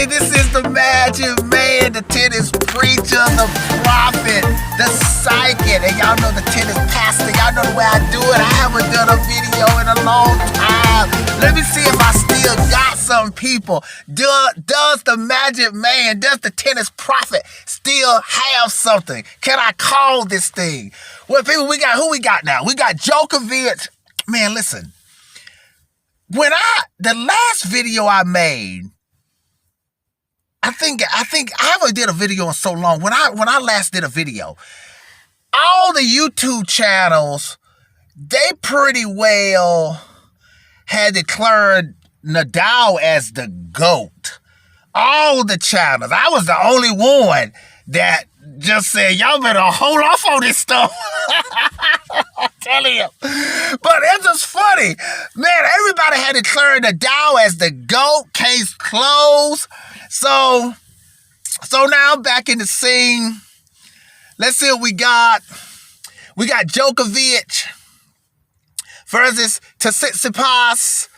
This is the Magic Man, the tennis preacher, the prophet, the psychic, and y'all know the tennis pastor. Y'all know the way I do it. I haven't done a video in a long time. Let me see if I still got some people. Does the Magic Man, does the tennis prophet still have something? Can I call this thing? Well, people, who we got now? We got Djokovic. Man, listen. The last video I made, I think I haven't did a video in so long. When I last did a video, all the YouTube channels, they pretty well had declared Nadal as the GOAT. All the channels. I was the only one that just said, y'all better hold off on this stuff. I'm telling you. But it's just funny. Man, everybody had declared Nadal as the GOAT. Case closed. So now back in the scene. Let's see what we got. We got Djokovic versus Tsitsipas.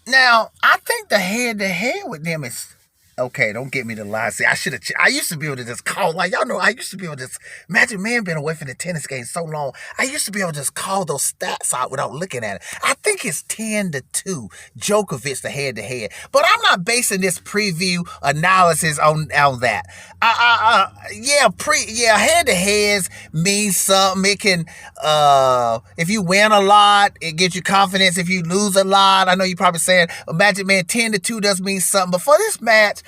Now I think the head-to-head with them is okay. Don't get me to lie. See, I used to be able to just call, like y'all know, I used to be able to just, Magic Man been away from the tennis game so long. I used to be able to just call those stats out without looking at it. I think it's 10-2, Djokovic the head-to-head. But I'm not basing this preview analysis on that. Head-to-heads means something. It can, if you win a lot, it gives you confidence. If you lose a lot, I know you're probably saying, Magic Man, 10-2 does mean something. But for this match,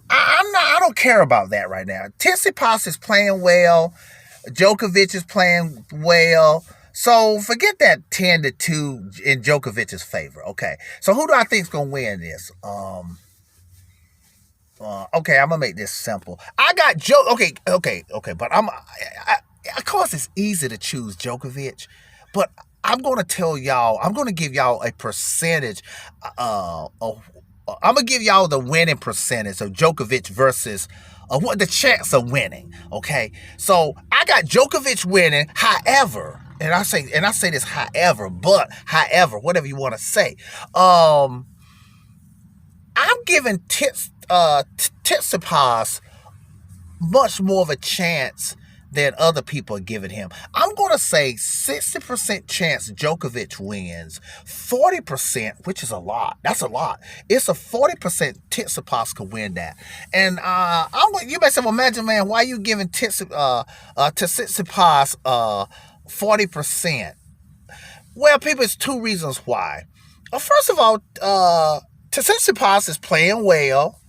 I don't care about that right now. Tsitsipas is playing well. Djokovic is playing well. So forget that 10-2 in Djokovic's favor. Okay. So who do I think is gonna win this? Okay, I'm gonna make this simple. I got Okay. But of course it's easy to choose Djokovic, but I'm gonna tell y'all. I'm gonna give y'all a percentage. I'm going to give y'all the winning percentage of Djokovic versus what the chance of winning, okay? So I got Djokovic winning, however, and I say this however, whatever you want to say. I'm giving Tsitsipas much more of a chance than other people are giving him. I'm going to say 60% chance Djokovic wins, 40%, which is a lot. That's a lot. It's a 40% Tsitsipas can win that. And you may say, well, Magic Man, why are you giving Tsitsipas 40%? Well, people, it's two reasons why. First of all, Tsitsipas is playing well.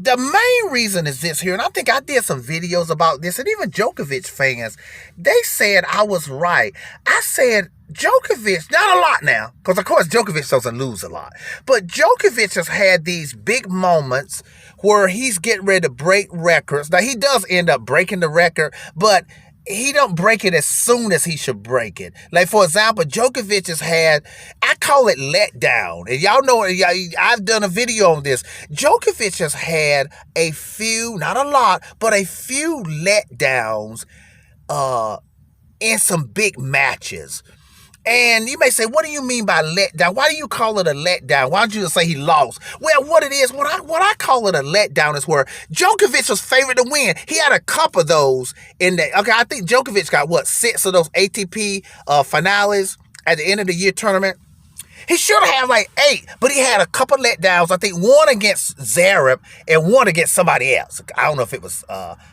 The main reason is this here, and I think I did some videos about this, and even Djokovic fans, they said I was right. I said Djokovic, not a lot now, because of course Djokovic doesn't lose a lot, but Djokovic has had these big moments where he's getting ready to break records. Now, he does end up breaking the record, but he don't break it as soon as he should break it. Like, for example, Djokovic has had, I call it letdown. And y'all know, I've done a video on this. Djokovic has had a few, not a lot, but a few letdowns in some big matches. And you may say, what do you mean by letdown? Why do you call it a letdown? Why don't you just say he lost? Well, what it is, what I call it a letdown is where Djokovic was favored to win. He had a couple of those in there. Okay, I think Djokovic got, 6 of those ATP finales at the end of the year tournament. He should have like 8, but he had a couple letdowns. I think one against Zverev and one against somebody else. I don't know if it was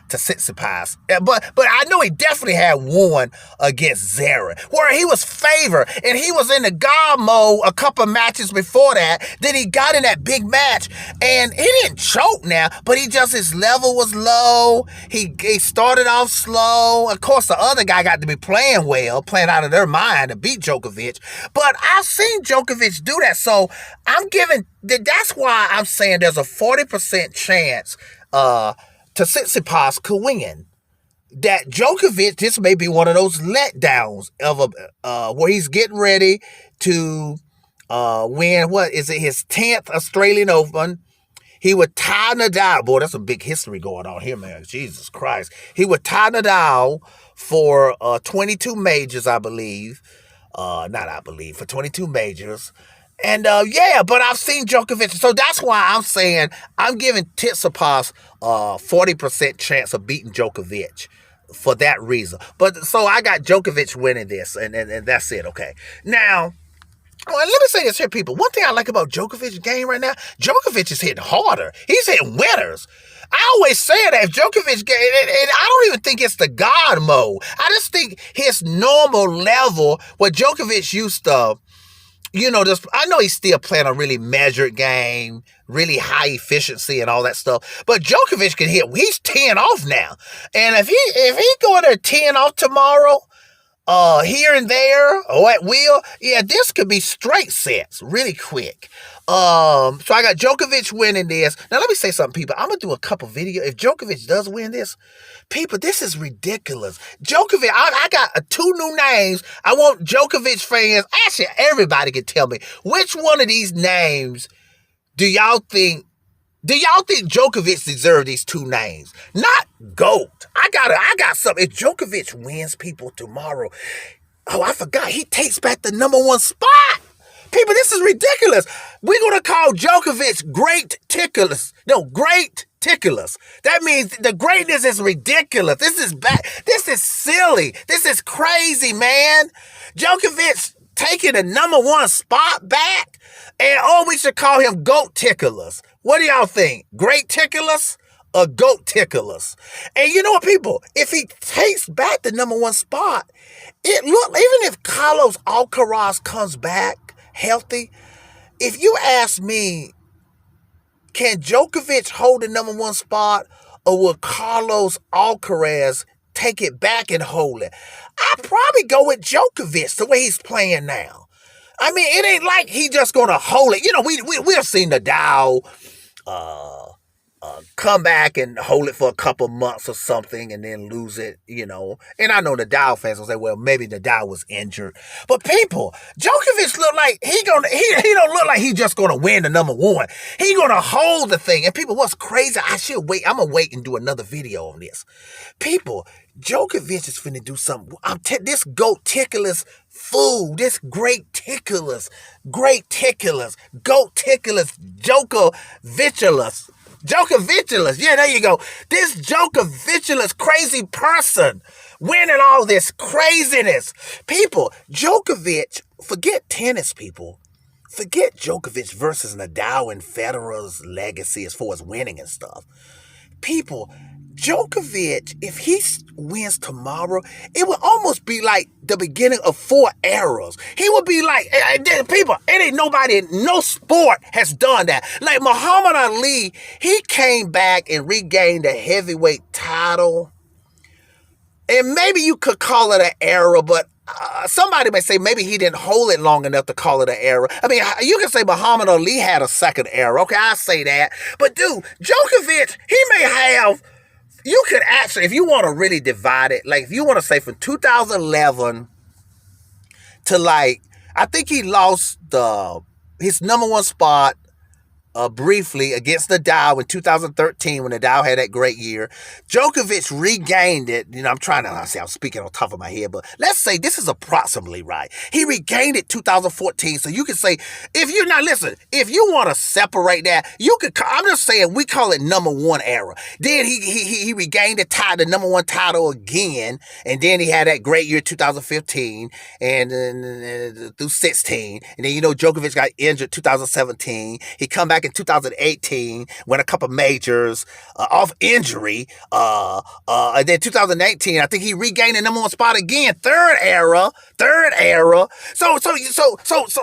to Tsitsipas. But I know he definitely had one against Zverev, where he was favored, and he was in the God mode a couple matches before that. Then he got in that big match, and he didn't choke now, but his level was low. He started off slow. Of course, the other guy got to be playing well, playing out of their mind to beat Djokovic. But I've seen Djokovic do that, so that's why I'm saying there's a 40% chance to Tsitsipas could win. That Djokovic, this may be one of those letdowns of where he's getting ready to win. What is it? His 10th Australian Open. He would tie Nadal. Boy, that's some big history going on here, man. Jesus Christ. He would tie Nadal for 22 majors, I believe. For 22 majors. And but I've seen Djokovic, so that's why I'm saying I'm giving Tsitsipas 40% chance of beating Djokovic for that reason. But so I got Djokovic winning this, and that's it. Okay, now let me say this here, people. One thing I like about Djokovic's game right now, Djokovic is hitting harder. He's hitting winners. I always say that if Djokovic game, and I don't even think it's the God mode. I just think his normal level, what Djokovic used to. I know he's still playing a really measured game, really high efficiency and all that stuff. But Djokovic can hit. He's 10 off now. And if he going to 10 off tomorrow, here and there, or at will, this could be straight sets really quick. So I got Djokovic winning this. Now, let me say something, people. I'm going to do a couple videos. If Djokovic does win this, people, this is ridiculous. Djokovic, I got 2 new names. I want Djokovic fans, actually, everybody can tell me, which one of these names do y'all think Djokovic deserves these 2 names? Not GOAT. I got something. If Djokovic wins, people, tomorrow, I forgot, he takes back the #1 spot. People, this is ridiculous. We're going to call Djokovic Great Ticklers. No, Great Ticklers. That means the greatness is ridiculous. This is bad. This is silly. This is crazy, man. Djokovic taking the #1 spot back. And we should call him Goat Ticklers. What do y'all think? Great Ticklers or Goat Ticklers? And you know what, people? If he takes back the #1 spot, even if Carlos Alcaraz comes back healthy, if you ask me, can Djokovic hold the #1 spot, or will Carlos Alcaraz take it back and hold it? I'd probably go with Djokovic the way he's playing now. I mean, it ain't like he just gonna hold it. We've seen Nadal come back and hold it for a couple months or something and then lose it, And I know Nadal fans will say, well, maybe Nadal was injured. But people, Djokovic look like he don't look like he just gonna win the #1. He gonna hold the thing. And people, what's crazy, I should wait. I'm gonna wait and do another video on this. People, Djokovic is finna do something. This Goat Ticklers fool, this Great Ticklers, Goat Ticklers, Djokovicilus. Yeah, there you go. This Djokovicilus crazy person winning all this craziness. People, Djokovic, forget tennis, people. Forget Djokovic versus Nadal and Federer's legacy as far as winning and stuff. People, Djokovic, if he wins tomorrow, it would almost be like the beginning of 4 eras. He would be like, people, it ain't nobody, no sport has done that. Like Muhammad Ali, he came back and regained the heavyweight title. And maybe you could call it an era, but somebody may say maybe he didn't hold it long enough to call it an era. I mean, you can say Muhammad Ali had a second era. Okay, I say that. But dude, Djokovic, he may have... You could actually, if you want to really divide it, like if you want to say from 2011 to I think he lost his #1 spot briefly against Nadal in 2013 when Nadal had that great year. Djokovic regained it. I'm speaking on top of my head, but let's say this is approximately right. He regained it 2014. So you can say, if you want to separate that, I'm just saying we call it #1 era. Then he regained the #1 title again. And then he had that great year 2015 and through 16. And then, Djokovic got injured 2017. He come back in in 2018, won a couple majors off injury. And then 2019, I think he regained the number one spot again. Third era. So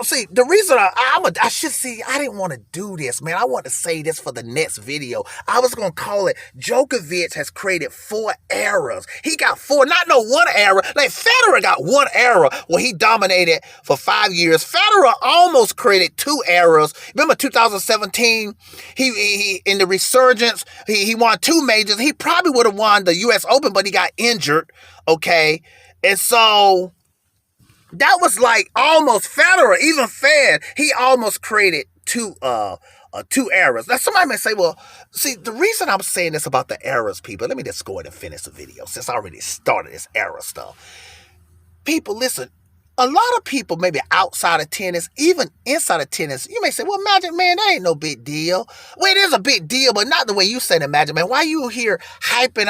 see, the reason I didn't want to do this, man. I want to say this for the next video. I was going to call it Djokovic has created 4 eras. He got 4, not no one era. Like Federer got 1 era where he dominated for 5 years. Federer almost created 2 eras. Remember 2017, he in the resurgence, he won 2 majors. He probably would have won the US Open, but he got injured. Okay. And so that was like almost Federer, even Fed, he almost created 2 eras. Now somebody may say, well, see, the reason I'm saying this about the eras, people, let me just go ahead and finish the video since I already started this era stuff. People, listen, a lot of people maybe outside of tennis, even inside of tennis, you may say, well, Magic Man, that ain't no big deal. Well, it is a big deal, but not the way you say the Magic Man. Why you here hyping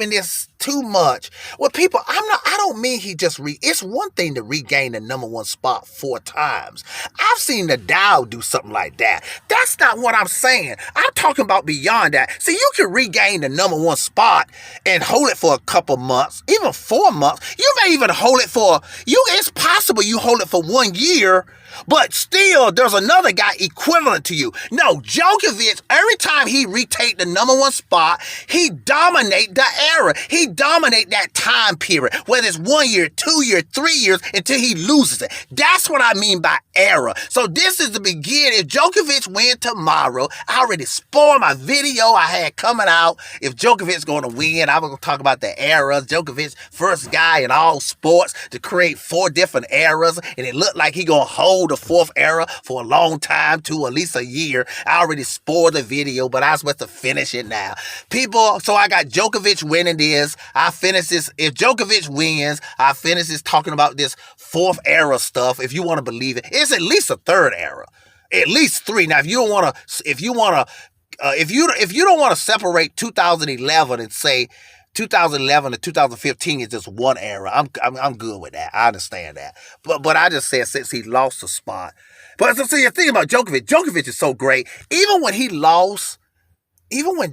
this too much? Well, people, I don't mean he just it's one thing to regain the number 1 spot 4 times. I've seen Nadal do something like that. That's not what I'm saying. I'm talking about beyond that. See, you can regain the number 1 spot and hold it for a couple months, even 4 months. You may even hold it for it's possible you hold it for 1 year, but still there's another guy equivalent to you. No, Djokovic, every time he retake the number 1 spot, he dominate the era. He dominate that time period, whether it's 1 year, 2 years, 3 years, until he loses it. That's what I mean by era. So this is the beginning. If Djokovic win tomorrow, I already spoiled my video I had coming out. If Djokovic's going to win, I'm going to talk about the eras. Djokovic, first guy in all sports to create 4 different eras, and it looked like he going to hold the 4th era for a long time, to at least a year. I already spoiled the video, but I was supposed to finish it now. People, so I got Djokovic winning this. I finish this. If Djokovic wins, I finish this talking about this 4th era stuff. If you want to believe it, it's at least a 3rd era, at least 3. Now, if you don't want to, if you don't want to separate 2011 and say 2011 to 2015 is just 1 era, I'm good with that. I understand that. But I just said since he lost a spot. But so see, the thing about Djokovic is so great. Even when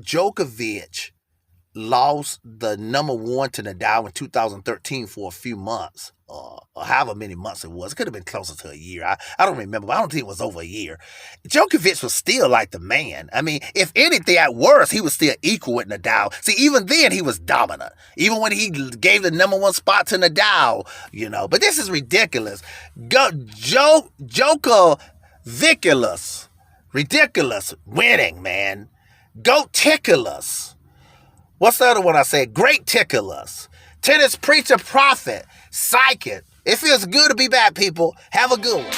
Djokovic lost the number 1 to Nadal in 2013 for a few months, or however many months it was. It could have been closer to a year. I don't remember, but I don't think it was over a year. Djokovic was still like the man. I mean, if anything, at worst, he was still equal with Nadal. See, even then, he was dominant. Even when he gave the number 1 spot to Nadal, But this is ridiculous. Djokovic, ridiculous winning, man. Goat-ticulous. What's the other one I said? Great ticulous. Tennis preacher prophet. Psychic. It feels good to be back, people. Have a good one.